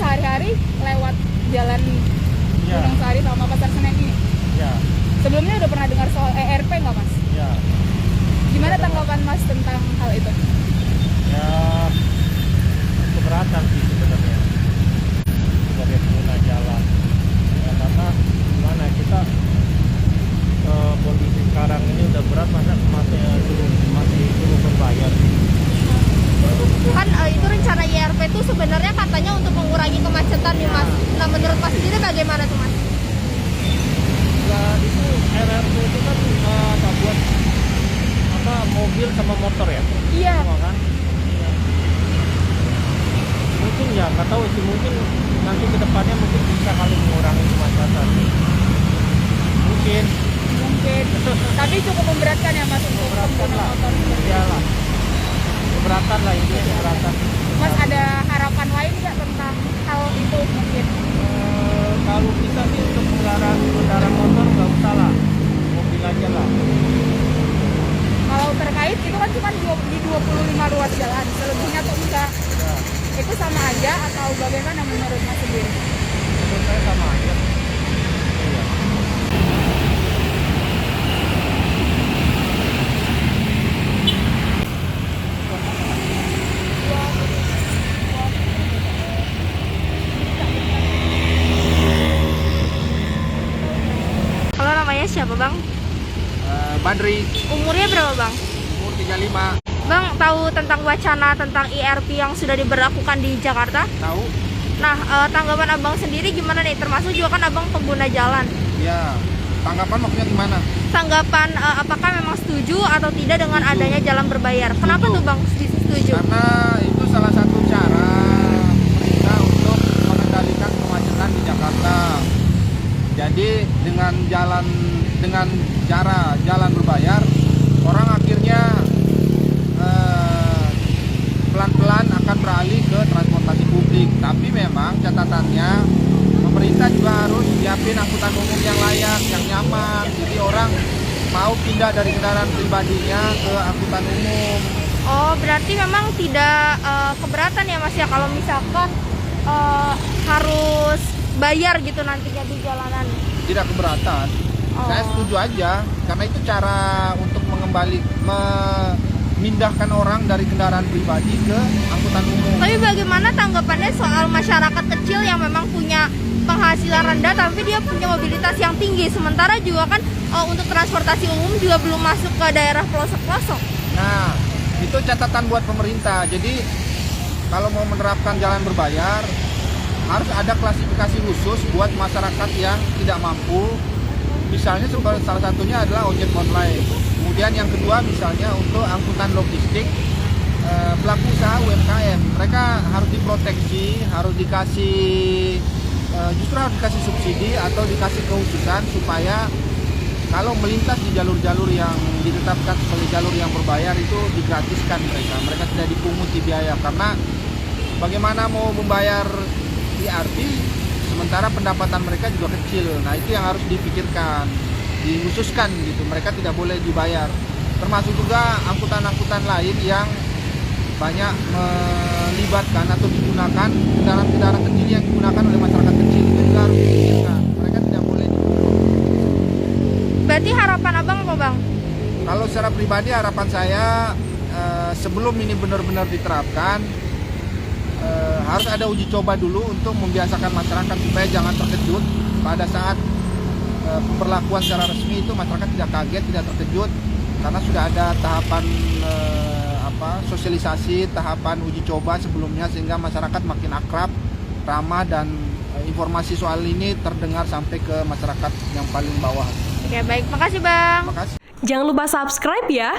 sehari-hari lewat jalan Gunung Sari sama Pasar Senen ini? Ya. Sebelumnya udah pernah dengar soal ERP nggak Mas? Ya. Gimana tanggapan Mas tentang hal itu? Ya, keberatan sih sebenarnya sebagai pengguna jalan. Ya, karena gimana kita kondisi sekarang ini udah berat, masih suruh berbayar. Kan itu rencana IRP itu sebenarnya katanya untuk mengurangi kemacetan nih Mas. Nah menurut Mas sendiri bagaimana tuh Mas? Ya itu RRT itu kan buat mobil sama motor ya. Iya. Semua kan. Iya. Mungkin ya nggak tahu sih, mungkin nanti kedepannya mungkin bisa kali mengurangi kemacetan. Mungkin. Tapi cukup memberatkan ya Mas untuk pengguna motor. Iyalah. Keberatan lah, ini keberatan. Mas ada harapan lain nggak tentang hal itu mungkin? Kalau bisa sih untuk kendaraan motor nggak usah lah, mobil aja lah. Kalau terkait itu kan cuma di 25 ruas jalan, selebihnya tuh enggak. Ya, Itu sama aja atau bagaimana menurut Mas sendiri? menurut saya sama aja. Iya. Kalau namanya siapa Bang? Badri, Umurnya berapa Bang? umur 35. Bang tahu tentang wacana tentang IRP yang sudah diberlakukan di Jakarta? Tahu? Nah tanggapan Abang sendiri gimana nih? Termasuk juga kan Abang pengguna jalan. Ya. Tanggapan maksudnya gimana? Tanggapan apakah memang setuju atau tidak dengan adanya jalan berbayar? Kenapa tuh Bang setuju? Karena itu salah satu cara pemerintah untuk mengendalikan kemacetan di Jakarta. Jadi dengan cara jalan berbayar, orang akhirnya pelan-pelan akan beralih ke transportasi publik. Tapi memang catatannya pemerintah juga harus siapin angkutan umum yang layak, yang nyaman. Jadi orang mau pindah dari kendaraan pribadinya ke angkutan umum. Oh berarti memang tidak keberatan ya Mas ya kalau misalkan harus bayar gitu nantinya di jalanan. Tidak keberatan. Oh. Saya setuju aja karena itu cara untuk memindahkan orang dari kendaraan pribadi ke angkutan umum. Tapi bagaimana tanggapannya soal masyarakat kecil yang memang punya penghasilan rendah tapi dia punya mobilitas yang tinggi, sementara juga kan untuk transportasi umum juga belum masuk ke daerah pelosok-pelosok. Nah, itu catatan buat pemerintah. Jadi kalau mau menerapkan jalan berbayar harus ada klasifikasi khusus buat masyarakat yang tidak mampu. Misalnya salah satunya adalah ojek online. Kemudian yang kedua misalnya untuk angkutan logistik, pelaku usaha UMKM. Mereka harus diproteksi, harus dikasih subsidi atau dikasih kekhususan supaya kalau melintas di jalur-jalur yang ditetapkan sebagai jalur yang berbayar itu digratiskan mereka tidak dipunguti biaya. Karena bagaimana mau membayar IRP sementara pendapatan mereka juga kecil. Nah itu yang harus dipikirkan, dikhususkan gitu, mereka tidak boleh dibayar. Termasuk juga angkutan-angkutan lain yang banyak melibatkan atau digunakan kendaraan-kendaraan kecil yang digunakan oleh masyarakat kecil, itu juga harus dipikirkan, mereka tidak boleh. Berarti harapan Abang apa Bang? Kalau secara pribadi harapan saya sebelum ini benar-benar diterapkan harus ada uji coba dulu untuk membiasakan masyarakat supaya jangan terkejut pada saat pemberlakuan secara resmi. Itu masyarakat tidak kaget, tidak terkejut karena sudah ada tahapan sosialisasi, tahapan uji coba sebelumnya sehingga masyarakat makin akrab, ramah, dan informasi soal ini terdengar sampai ke masyarakat yang paling bawah. Oke baik, makasih Bang. Terima kasih. Jangan lupa subscribe ya.